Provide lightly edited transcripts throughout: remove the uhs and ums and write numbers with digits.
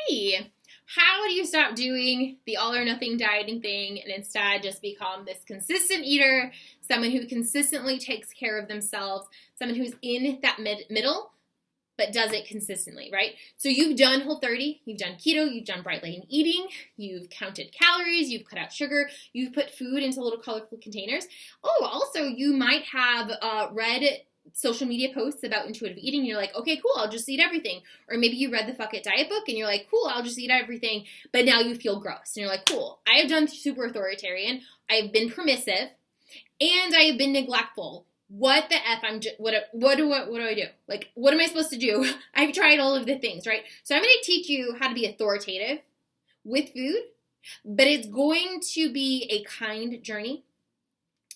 Hey, how do you stop doing the all or nothing dieting thing and instead just become this consistent eater, someone who consistently takes care of themselves, someone who's in that middle but does it consistently, right? So you've done Whole30, you've done keto, you've done bright light eating, you've counted calories, you've cut out sugar, you've put food into little colorful containers. Oh, also you might have read social media posts about intuitive eating. You're like, okay, cool, I'll just eat everything. Or maybe you read the Fuck It diet book and you're like, cool, I'll just eat everything. But now you feel gross. And you're like, cool, I have done super authoritarian, I've been permissive, and I have been neglectful. What the F, what do I do? Like, what am I supposed to do? I've tried all of the things, right? So I'm going to teach you how to be authoritative with food, but it's going to be a kind journey.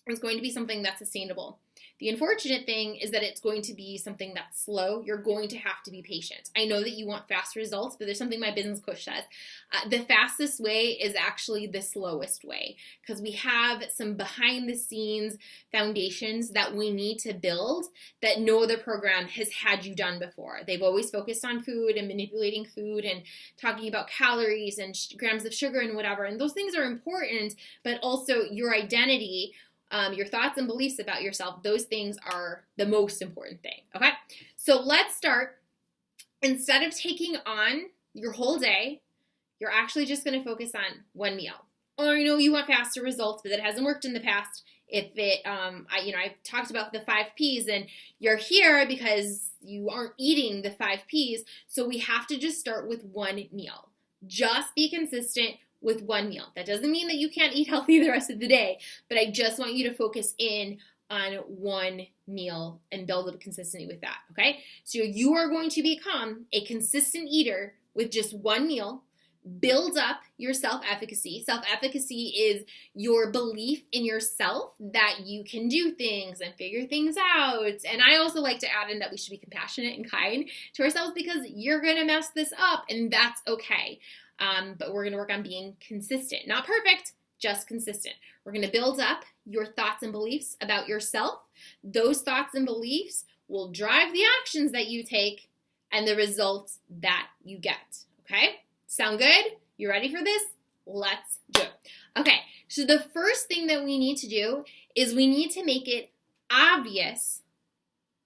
It's going to be something that's sustainable. The unfortunate thing is that it's going to be something that's slow. You're going to have to be patient. I know that you want fast results, but there's something my business coach says. The fastest way is actually the slowest way, because we have some behind the scenes foundations that we need to build that no other program has had you done before. They've always focused on food and manipulating food and talking about calories and grams of sugar and whatever. And those things are important, but also your identity, your thoughts and beliefs about yourself, those things are the most important thing, okay? So let's start. Instead of taking on your whole day, you're actually just going to focus on one meal. Or I know you want faster results, but that hasn't worked in the past. If it, I've talked about the 5 Ps, and you're here because you aren't eating the 5 Ps, so we have to just start with one meal. Just be consistent with one meal. That doesn't mean that you can't eat healthy the rest of the day, but I just want you to focus in on one meal and build up consistency with that, okay? So you are going to become a consistent eater with just one meal. Build up your self-efficacy. Self-efficacy is your belief in yourself that you can do things and figure things out. And I also like to add in that we should be compassionate and kind to ourselves, because you're going to mess this up, and that's okay. But we're going to work on being consistent. Not perfect, just consistent. We're going to build up your thoughts and beliefs about yourself. Those thoughts and beliefs will drive the actions that you take and the results that you get. Okay? Sound good? You ready for this? Let's do it. Okay, so the first thing that we need to do is we need to make it obvious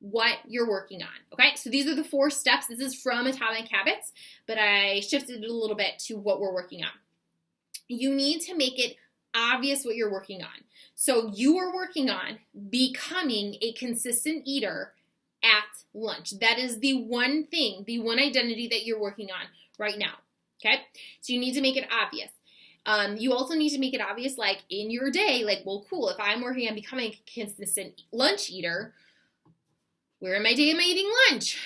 what you're working on, okay? So these are the 4 steps. This is from Atomic Habits, but I shifted it a little bit to what we're working on. You need to make it obvious what you're working on. So you are working on becoming a consistent eater at lunch. That is the one thing, the one identity that you're working on right now, okay? So you need to make it obvious. You also need to make it obvious, like in your day, like, well, cool, if I'm working on becoming a consistent lunch eater, where in my day am I eating lunch?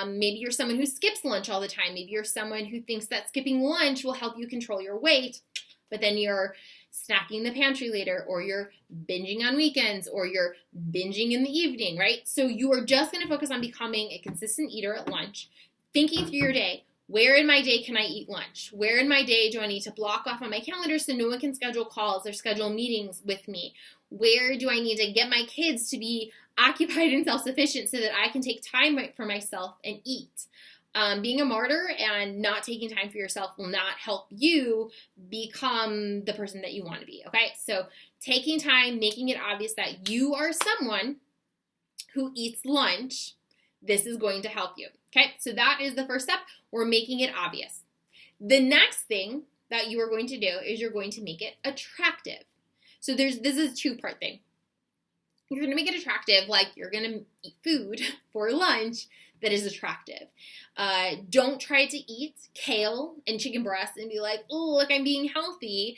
Maybe you're someone who skips lunch all the time. Maybe you're someone who thinks that skipping lunch will help you control your weight, but then you're snacking in the pantry later, or you're binging on weekends, or you're binging in the evening, right? So you are just going to focus on becoming a consistent eater at lunch, thinking through your day. Where in my day can I eat lunch? Where in my day do I need to block off on my calendar so no one can schedule calls or schedule meetings with me? Where do I need to get my kids to be occupied and self-sufficient so that I can take time for myself and eat? Being a martyr and not taking time for yourself will not help you become the person that you want to be, okay? So taking time, making it obvious that you are someone who eats lunch, this is going to help you, okay? So that is the first step. We're making it obvious. The next thing that you are going to do is you're going to make it attractive. So this is a 2-part thing. You're going to make it attractive, like you're going to eat food for lunch that is attractive. Don't try to eat kale and chicken breast and be like, oh, look, I'm being healthy.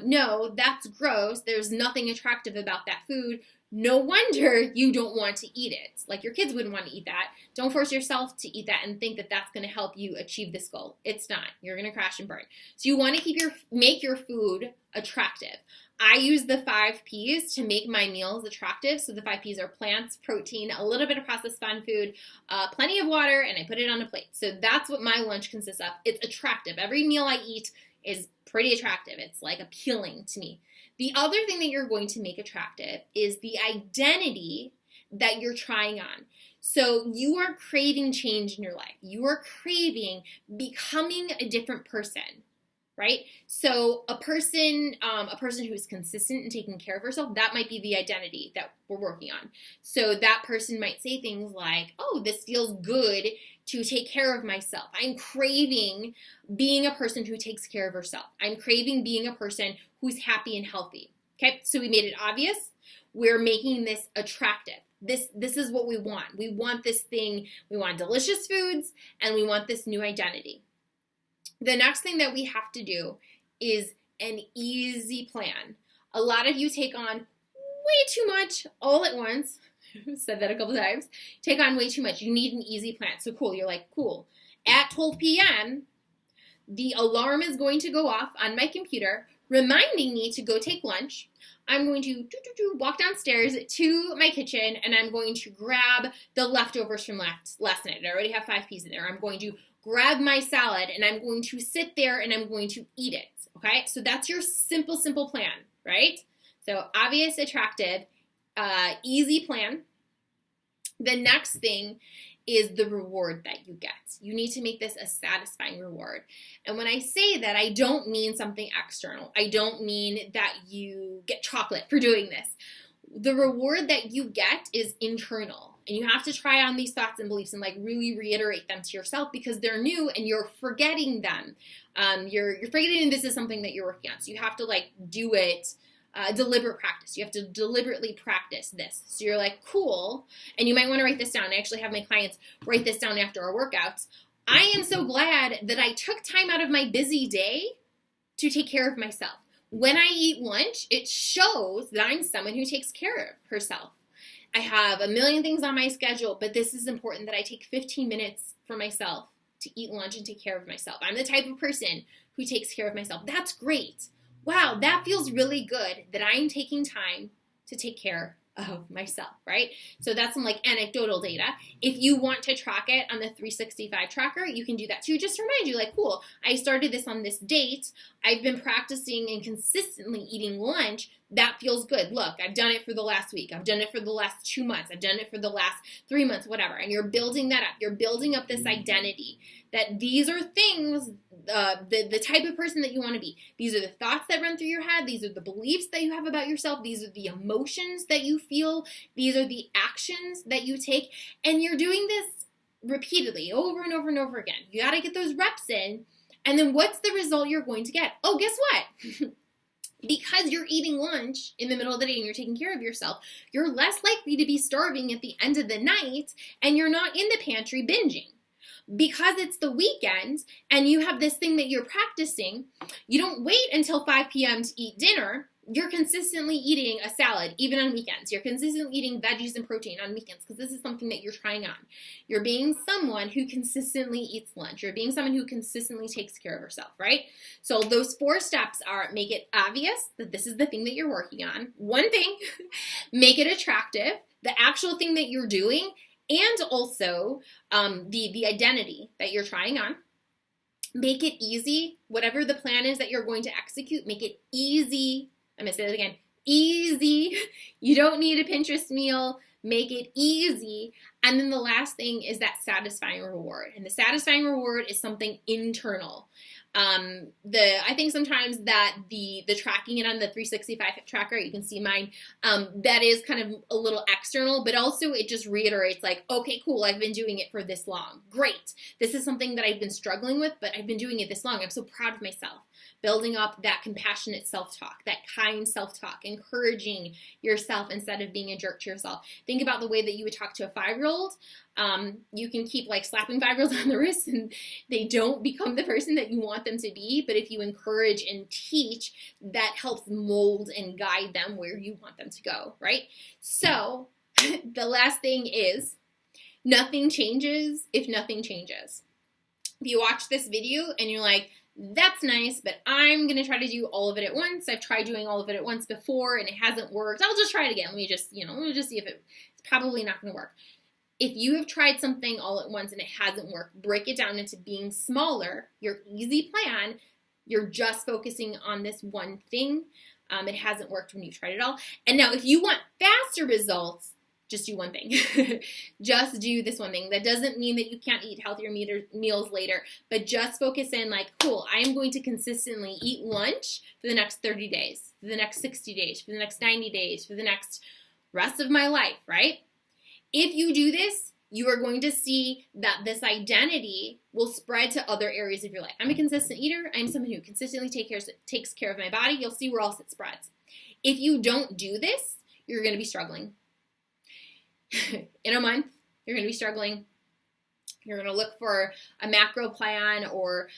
No, that's gross. There's nothing attractive about that food. No wonder you don't want to eat it. Like your kids wouldn't want to eat that. Don't force yourself to eat that and think that that's going to help you achieve this goal. It's not. You're going to crash and burn. So you want to make your food attractive. I use the 5 Ps to make my meals attractive. So the 5 Ps are plants, protein, a little bit of processed fun food, plenty of water, and I put it on a plate. So that's what my lunch consists of. It's attractive. Every meal I eat is pretty attractive. It's like appealing to me. The other thing that you're going to make attractive is the identity that you're trying on. So you are craving change in your life. You are craving becoming a different person, right? So a person who's consistent and taking care of herself, that might be the identity that we're working on. So that person might say things like, oh, this feels good to take care of myself. I'm craving being a person who takes care of herself. I'm craving being a person who's happy and healthy. Okay, so we made it obvious. We're making this attractive. This is what we want. We want this thing. We want delicious foods, and we want this new identity. The next thing that we have to do is an easy plan. A lot of you take on way too much all at once. I've said that a couple times. Take on way too much. You need an easy plan. So cool. You're like, cool. At 12 p.m., the alarm is going to go off on my computer, reminding me to go take lunch. I'm going to walk downstairs to my kitchen, and I'm going to grab the leftovers from last night. I already have 5 peas in there. I'm going to grab my salad, and I'm going to sit there, and I'm going to eat it, okay? So that's your simple plan, right? So obvious, attractive, easy plan. The next thing is the reward that you get. You need to make this a satisfying reward. And when I say that, I don't mean something external. I don't mean that you get chocolate for doing this. The reward that you get is internal. And you have to try on these thoughts and beliefs and like really reiterate them to yourself because they're new and you're forgetting them. You're forgetting this is something that you're working on. So you have to like do it. Deliberate practice. You have to deliberately practice this. So you're like, cool. And you might want to write this down. I actually have my clients write this down after our workouts. I am so glad that I took time out of my busy day to take care of myself. When I eat lunch, it shows that I'm someone who takes care of herself. I have a million things on my schedule, but this is important that I take 15 minutes for myself to eat lunch and take care of myself. I'm the type of person who takes care of myself. That's great. Wow, that feels really good that I'm taking time to take care of myself, right? So that's some like anecdotal data. If you want to track it on the 365 tracker, you can do that too. Just to remind you, like, cool, I started this on this date. I've been practicing and consistently eating lunch. That feels good. Look, I've done it for the last week. I've done it for the last 2 months. I've done it for the last 3 months, whatever. And you're building that up. You're building up this identity that these are things, the type of person that you want to be. These are the thoughts that run through your head. These are the beliefs that you have about yourself. These are the emotions that you feel. These are the actions that you take. And you're doing this repeatedly over and over and over again. You got to get those reps in. And then what's the result you're going to get? Oh, guess what? Because you're eating lunch in the middle of the day and you're taking care of yourself, you're less likely to be starving at the end of the night and you're not in the pantry binging. Because it's the weekend and you have this thing that you're practicing, you don't wait until 5 p.m. to eat dinner. You're consistently eating a salad, even on weekends. You're consistently eating veggies and protein on weekends because this is something that you're trying on. You're being someone who consistently eats lunch. You're being someone who consistently takes care of herself, right? So those 4 steps are: make it obvious that this is the thing that you're working on. One thing, make it attractive, the actual thing that you're doing, and also the identity that you're trying on. Make it easy. Whatever the plan is that you're going to execute, make it easy. I'm going to say that again. Easy. You don't need a Pinterest meal. Make it easy. And then the last thing is that satisfying reward. And the satisfying reward is something internal. I think sometimes that the tracking it on the 365 tracker, you can see mine, that is kind of a little external, but also it just reiterates like, okay, cool, I've been doing it for this long. Great. This is something that I've been struggling with, but I've been doing it this long. I'm so proud of myself. Building up that compassionate self-talk, that kind self-talk, encouraging yourself instead of being a jerk to yourself. Think about the way that you would talk to a 5-year-old. You can keep like slapping 5-year-olds on the wrist and they don't become the person that you want them to be. But if you encourage and teach, that helps mold and guide them where you want them to go, right? So the last thing is nothing changes if nothing changes. If you watch this video and you're like, that's nice, but I'm going to try to do all of it at once. I've tried doing all of it at once before and it hasn't worked. I'll just try it again. Let me just see if it's probably not going to work. If you have tried something all at once and it hasn't worked, break it down into being smaller, your easy plan. You're just focusing on this one thing. It hasn't worked when you've tried it all. And now if you want faster results, just do one thing. Just do this one thing. That doesn't mean that you can't eat healthier meals later, but just focus in like, cool, I am going to consistently eat lunch for the next 30 days, for the next 60 days, for the next 90 days, for the next rest of my life, right? If you do this, you are going to see that this identity will spread to other areas of your life. I'm a consistent eater. I'm someone who consistently takes care of my body. You'll see where else it spreads. If you don't do this, you're going to be struggling. In a month, you're going to be struggling. You're going to look for a macro plan or,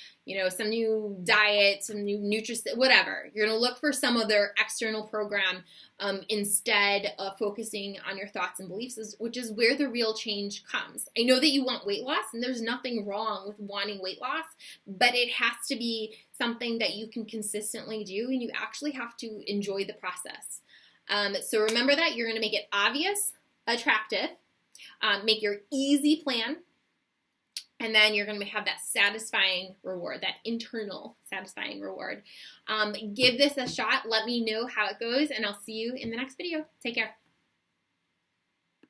some new diet, some new nutrition, whatever. You're going to look for some other external program instead of focusing on your thoughts and beliefs, which is where the real change comes. I know that you want weight loss, and there's nothing wrong with wanting weight loss, but it has to be something that you can consistently do, and you actually have to enjoy the process. So remember that you're going to make it obvious, attractive, make your easy plan, and then you're going to have that satisfying reward, that internal satisfying reward. Give this a shot. Let me know how it goes, and I'll see you in the next video. Take care.